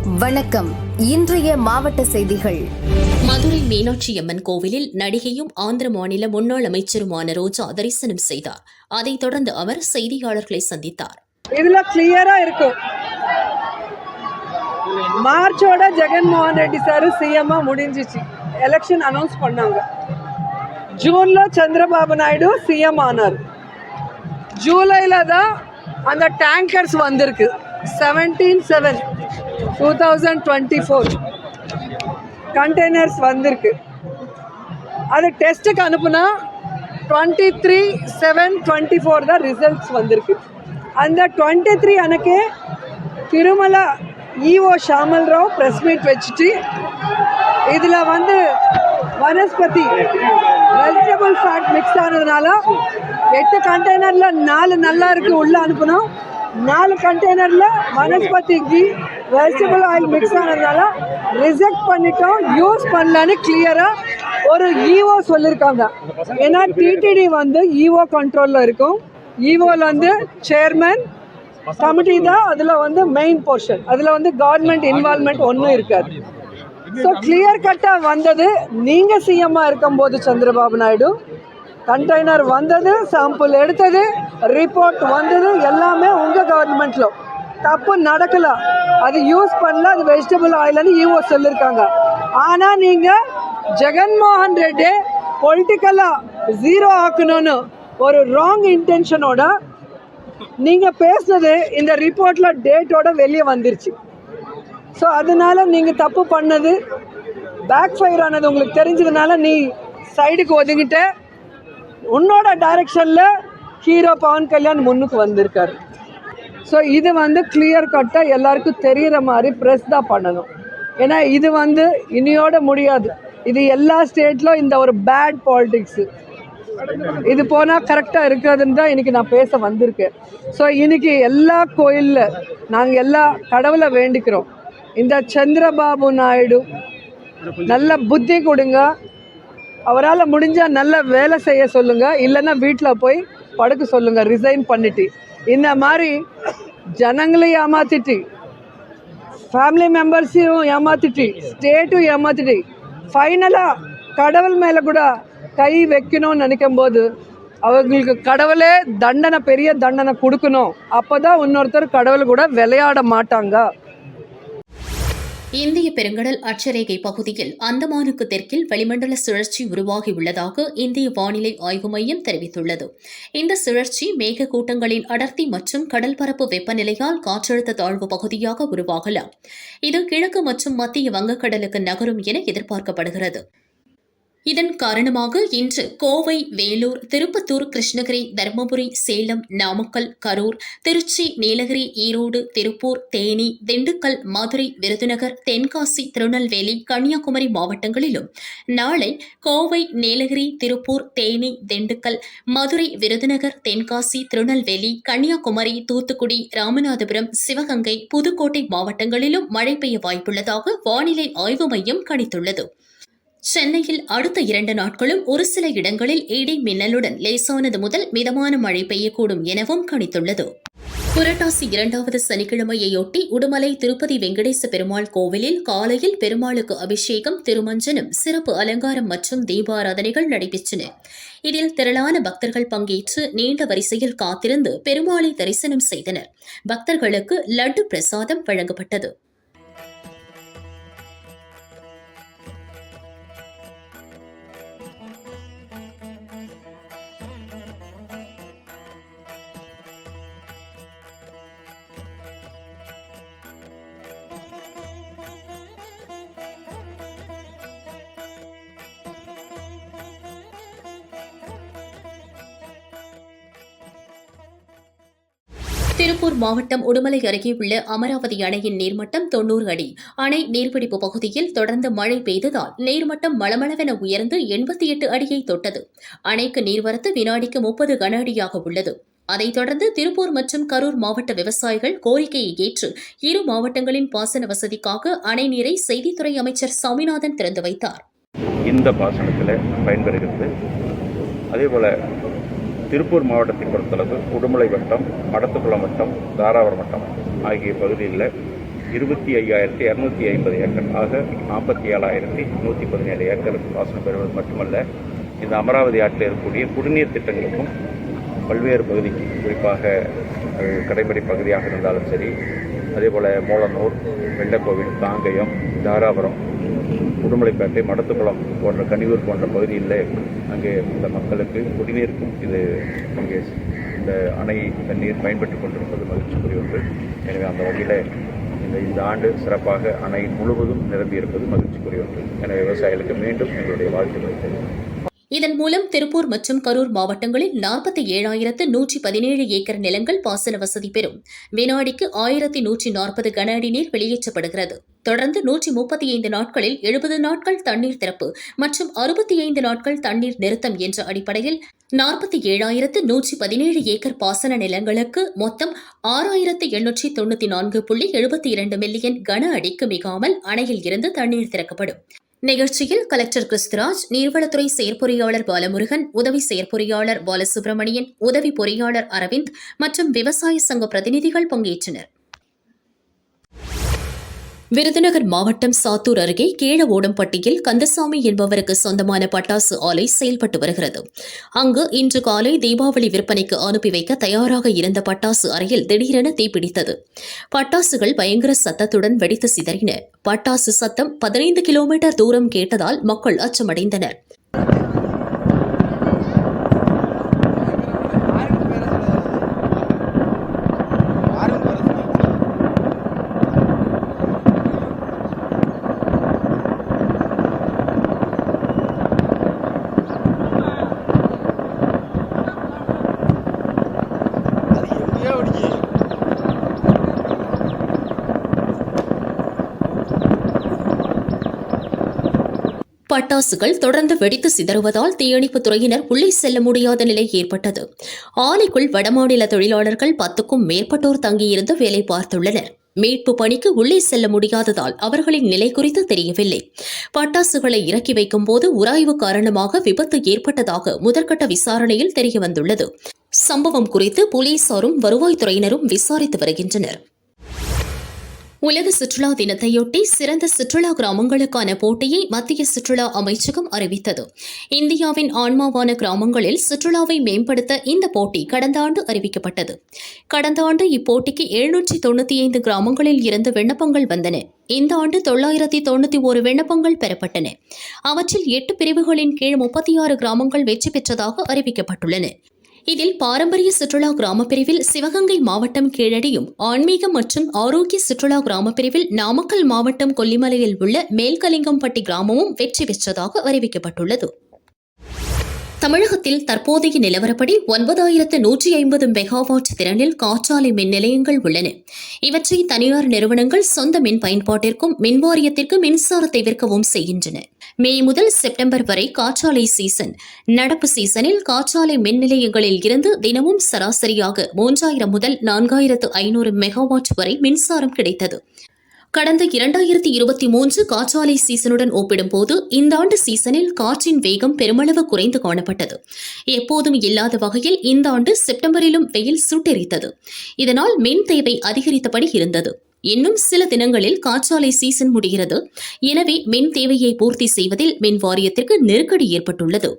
வணக்கம். இன்றைய மாவட்ட செய்திகள். மதுரை மீனாட்சி அம்மன் கோவிலில் நடிகையும் ஆந்திர மாநில முன்னாள் அமைச்சருமான ரோஜா தரிசனம் செய்தார். அதைத் தொடர்ந்து அவர் செய்தியாளர்களை சந்தித்தார். இதுல கிளியரா இருக்கும். மார்ச்சோட ஜெகன்மோகன் ரெட்டி சார் சிஎம் முடிஞ்சிச்சு. எலெக்ஷன் அனௌன்ஸ் பண்ணாங்க. ஜூன்ல சந்திரபாபு நாயுடு சிஎம் ஆனார். ஜூலைல தான் அந்த டேங்கர்ஸ் வந்திருக்கு. 17/7/2024 கண்டெய்னர்ஸ் வந்திருக்கு. அது டெஸ்ட்டுக்கு அனுப்புனா 23/7/24 தான் ரிசல்ட்ஸ் வந்திருக்கு. அந்த 23 அன்னைக்கு Tirumala EO Shyamala Rao press meet வச்சுட்டு இதில் வனஸ்பதி வெஜிடபிள் ஃபேட் மிக்ஸ் ஆனதுனால 8 கண்டெய்னரில் 4 நல்லா இருக்குது உள்ளே அனுப்பணும். 4 கண்டெய்னரில் வனஸ்பதிக்கு வெஜிடபிள் ஆயில் மிக்ஸ் ஆனதுனால ரிஜெக்ட் பண்ணிட்டோம், யூஸ் பண்ணலன்னு கிளியராக ஒரு ஈஓ சொல்லியிருக்காங்க. ஏன்னா டிடிடி ஈஓ கண்ட்ரோலில் இருக்கும். ஈஓவில் சேர்மன் கமிட்டி தான் அதில் மெயின் போர்ஷன். அதில் கவர்மெண்ட் இன்வால்மெண்ட் ஒன்றும் இருக்காது. ஸோ கிளியர் கட்டாக வந்தது. நீங்கள் சிஎம்மாக இருக்கும்போது சந்திரபாபு நாயுடு கண்டெய்னர் வந்தது, சாம்பிள் எடுத்தது, ரிப்போர்ட் வந்தது, எல்லாமே உங்கள் கவர்மெண்ட்டில் தப்பு நடக்கல. அது யூஸ் பண்ணல, அது வெஜிடபிள் ஆயில்னு ஈஓ சொல்லியிருக்காங்க. ஆனால் நீங்கள் ஜெகன்மோகன் ரெட்டி பொலிட்டிக்கலாக ஜீரோ ஆக்கணும்னு ஒரு ராங் இன்டென்ஷனோட நீங்கள் பேசுனது இந்த ரிப்போர்ட்டில் டேட்டோட வெளியே வந்துருச்சு. ஸோ அதனால நீங்கள் தப்பு பண்ணது பேக் ஃபயர் ஆனது உங்களுக்கு தெரிஞ்சதுனால நீ சைடுக்கு ஒதுங்கிட்ட. உன்னோட டைரக்ஷனில் ஹீரோ பவன் கல்யாண் முன்னுக்கு வந்திருக்காரு. ஸோ இது கிளியர் கட்டாக எல்லாருக்கும் தெரிகிற மாதிரி ப்ரெஸ் தான் பண்ணணும். ஏன்னா இது இனியோட முடியாது. இது எல்லா ஸ்டேட்லும் இந்த ஒரு பேட் பாலிடிக்ஸு இது போனால் கரெக்டாக இருக்காதுன்னு தான் இன்றைக்கி நான் பேச வந்திருக்கேன். ஸோ இன்றைக்கி எல்லா கோயிலில் நாங்கள் எல்லா கடவுளை வேண்டிக்கிறோம். இந்த சந்திரபாபு நாயுடு நல்ல புத்தி கொடுங்க, அவரால் முடிஞ்சால் நல்ல வேலை செய்ய சொல்லுங்கள், இல்லைன்னா வீட்டில் போய் படுக்க சொல்லுங்கள் ரிசைன் பண்ணிட்டு. இந்த மாதிரி ஜனங்களையும் ஏமாத்திட்டு, ஃபேமிலி மெம்பர்ஸையும் ஏமாத்திட்டு, ஸ்டேட்டும் ஏமாத்திட்டு, ஃபைனலாக கடவுள் மேலே கூட கை வைக்கணும்னு நினைக்கும் போது அவங்களுக்கு கடவுளே தண்டனை, பெரிய தண்டனை கொடுக்கணும். அப்போ தான் இன்னொருத்தர் கடவுள் கூட விளையாட மாட்டாங்க. இந்திய பெருங்கடல் அட்சரேகை பகுதியில் அந்தமானுக்கு தெற்கில் வளிமண்டல சுழற்சி உருவாகியுள்ளதாக இந்திய வானிலை ஆய்வு மையம் தெரிவித்துள்ளது. இந்த சுழற்சி மேகக்கூட்டங்களின் அடர்த்தி மற்றும் கடல் பரப்பு வெப்பநிலையால் காற்றழுத்த தாழ்வு பகுதியாக உருவாகலாம். இது கிழக்கு மற்றும் மத்திய வங்கக்கடலுக்கு நகரும் என எதிர்பார்க்கப்படுகிறது. இதன் காரணமாக இன்று கோவை, வேலூர், திருப்பத்தூர், கிருஷ்ணகிரி, தருமபுரி, சேலம், நாமக்கல், கரூர், திருச்சி, நீலகிரி, ஈரோடு, திருப்பூர், தேனி, திண்டுக்கல், மதுரை, விருதுநகர், தென்காசி, திருநெல்வேலி, கன்னியாகுமரி மாவட்டங்களிலும், நாளை கோவை, நீலகிரி, திருப்பூர், தேனி, திண்டுக்கல், மதுரை, விருதுநகர், தென்காசி, திருநெல்வேலி, கன்னியாகுமரி, தூத்துக்குடி, ராமநாதபுரம், சிவகங்கை, புதுக்கோட்டை மாவட்டங்களிலும் மழை பெய்ய வாய்ப்புள்ளதாக வானிலை ஆய்வு மையம் கணித்துள்ளது. சென்னையில் அடுத்த 2 நாட்களும் ஒரு சில இடங்களில் இடி மின்னலுடன் லேசானது முதல் மிதமான மழை பெய்யக்கூடும் எனவும் கணித்துள்ளது. புரட்டாசி 2வது சனிக்கிழமையொட்டி உடுமலை திருப்பதி வெங்கடேச பெருமாள் கோவிலில் காலையில் பெருமாளுக்கு அபிஷேகம், திருமஞ்சனம், சிறப்பு அலங்காரம் மற்றும் தீபாராதனைகள் நடைபெற்றன. இதில் திரளான பக்தர்கள் பங்கேற்று நீண்ட வரிசையில் காத்திருந்து பெருமாளை தரிசனம் செய்தனர். பக்தர்களுக்கு லட்டு பிரசாதம் வழங்கப்பட்டது. திருப்பூர் மாவட்டம் உடுமலை அருகே உள்ள அமராவதி அணையின் நீர்மட்டம் 90 அடி. அணை நீர்பிடிப்பு பகுதியில் தொடர்ந்து மழை பெய்ததால் நீர்மட்டம் மளமளவென உயர்ந்து 88 அடியை தொட்டது. அணைக்கு நீர்வரத்து வினாடிக்கு 30 கன அடியாக உள்ளது. அதைத் தொடர்ந்து திருப்பூர் மற்றும் கரூர் மாவட்ட விவசாயிகள் கோரிக்கையை ஏற்று இரு மாவட்டங்களின் பாசன வசதிக்காக அணை நீரை செய்தித்துறை அமைச்சர் சாமிநாதன் திறந்து வைத்தார். இந்த பாசனத்தில் பயன்பெறுகிறது. அதேபோல் திருப்பூர் மாவட்டத்தை பொறுத்தளவு உடுமலை வட்டம், மடத்துக்குளம் வட்டம், தாராபுரம் வட்டம் ஆகிய பகுதிகளில் 25,250 ஏக்கர் ஆக 47,117 ஏக்கர் பாசனம் பெறுவது மட்டுமல்ல, இந்த அமராவதி ஆற்றில் இருக்கக்கூடிய குடிநீர் திட்டங்களுக்கும் பல்வேறு பகுதிக்கு, குறிப்பாக கடைமடை பகுதியாக இருந்தாலும் சரி, அதேபோல் மோளனூர், வெள்ளக்கோவில், காங்கயம், தாராபுரம், உடுமலைப்பேட்டை, மடத்துக்குளம் போன்ற கனியூர் போன்ற பகுதியில் அங்கே இந்த மக்களுக்கு குடிநீருக்கும் இது அங்கே இந்த அணை தண்ணீர் பயன்பட்டு கொண்டிருப்பது மகிழ்ச்சிக்குரிய ஒன்று. எனவே அந்த வகையில் இந்த ஆண்டு சிறப்பாக அணை முழுவதும் நிரம்பியிருப்பது மகிழ்ச்சிக்குரிய ஒன்று. எனவே விவசாயிகளுக்கு மீண்டும் எங்களுடைய வாழ்த்துக்களை தெரிவிக்கிறேன். இதன் மூலம் திருப்பூர் மற்றும் கரூர் மாவட்டங்களில் 47,117 ஏக்கர் நிலங்கள் பாசன வசதி பெறும். வினாடிக்கு 1,140 கன அடி நீர் வெளியேற்றப்படுகிறது. தொடர்ந்து 135 நாட்களில் 70 நாட்கள் தண்ணீர் திறப்பு மற்றும் 65 நாட்கள் தண்ணீர் நிறுத்தம் என்ற அடிப்படையில் 47,117 ஏக்கர் பாசன நிலங்களுக்கு மொத்தம் 6,894.72 மில்லியன் கன அடிக்கு மிகாமல் அணையில் இருந்து தண்ணீர் திறக்கப்படும். நிகழ்ச்சியில் கலெக்டர் கிறிஸ்துராஜ், நீர்வளத்துறை செயற்பொறியாளர் பாலமுருகன், உதவி செயற்பொறியாளர் பாலசுப்ரமணியன், உதவி பொறியாளர் அரவிந்த் மற்றும் விவசாய சங்க பிரதிநிதிகள் பங்கேற்றனர். விருதுநகர் மாவட்டம் சாத்தூர் அருகே கீழவோடம்பட்டியில் கந்தசாமி என்பவருக்கு சொந்தமான பட்டாசு ஆலை செயல்பட்டு வருகிறது. அங்கு இன்று காலை தீபாவளி விற்பனைக்கு அனுப்பி வைக்க தயாராக இருந்த பட்டாசு அறையில் திடீரென தீப்பிடித்தது. பட்டாசுகள் பயங்கர சத்தத்துடன் வெடித்து சிதறின. பட்டாசு சத்தம் 15 கிலோமீட்டர் தூரம் கேட்டதால் மக்கள் அச்சமடைந்தனர். பட்டாசுகள் தொடர்ந்து வெடித்து சிதறுவதால் தீயணைப்புத் துறையினர் உள்ளே செல்ல முடியாத நிலை ஏற்பட்டது. ஆலைக்குள் வடமாநில தொழிலாளர்கள் 10க்கும் மேற்பட்டோர் தங்கியிருந்து வேலை பார்த்துள்ளனர். மீட்பு பணிக்கு உள்ளே செல்ல முடியாததால் அவர்களின் நிலை குறித்து தெரியவில்லை. பட்டாசுகளை இறக்கி வைக்கும் போது உராய்வு காரணமாக விபத்து ஏற்பட்டதாக முதற்கட்ட விசாரணையில் தெரியவந்துள்ளது. சம்பவம் குறித்து போலீசாரும் வருவாய்த்துறையினரும் விசாரித்து வருகின்றனர். உலக சுற்றுலா தினத்தையொட்டி சிறந்த சுற்றுலா கிராமங்களுக்கான போட்டியை மத்திய சுற்றுலா அமைச்சகம் அறிவித்தது. இந்தியாவின் ஆன்மாவான கிராமங்களில் சுற்றுலாவை மேம்படுத்த இந்த போட்டி கடந்த ஆண்டு அறிவிக்கப்பட்டது. கடந்த ஆண்டு இப்போட்டிக்கு 795 கிராமங்களில் இருந்து விண்ணப்பங்கள் வந்தன. இந்த ஆண்டு 991 விண்ணப்பங்கள் பெறப்பட்டன. அவற்றில் 8 பிரிவுகளின் கீழ் 36 கிராமங்கள் வெற்றி பெற்றதாக அறிவிக்கப்பட்டுள்ளன. இதில் பாரம்பரிய சுற்றுலா கிராம பிரிவில் சிவகங்கை மாவட்டம் கீழடியும், ஆன்மீகம் மற்றும் ஆரோக்கிய சுற்றுலா கிராம பிரிவில் நாமக்கல் மாவட்டம் கொல்லிமலையில் உள்ள மேல்கலிங்கம்பட்டி கிராமமும் வெற்றி பெற்றதாக அறிவிக்கப்பட்டுள்ளது. தமிழகத்தில் தற்போதைய நிலவரப்படி 9,150 மெகாவாட் திறனில் காற்றாலை மின் நிலையங்கள் உள்ளன. இவற்றை தனியார் நிறுவனங்கள் சொந்த மின் பயன்பாட்டிற்கும் மின்வாரியத்திற்கு மின்சாரத்தை விற்கவும் செய்கின்றன. மே முதல் செப்டம்பர் வரை காற்றாலை சீசன். நடப்பு சீசனில் காற்றாலை மின் நிலையங்களில் இருந்து தினமும் சராசரியாக 3,000 முதல் 4,500 மெகாவாட் வரை மின்சாரம் கிடைத்தது. கடந்த 2023 காற்றாலை சீசனுடன் ஒப்பிடும்போது இந்த ஆண்டு சீசனில் காற்றின் வேகம் பெருமளவு குறைந்து காணப்பட்டது. எப்போதும் இல்லாத வகையில் இந்த ஆண்டு செப்டம்பரிலும் வெயில் சுட்டெரித்தது. இதனால் மின் தேவை அதிகரித்தபடி இருந்தது. இன்னும் சில தினங்களில் காற்றாலை சீசன் முடிகிறது. எனவே மின் தேவையை பூர்த்தி செய்வதில் மின் வாரியத்திற்கு நெருக்கடி ஏற்பட்டுள்ளது.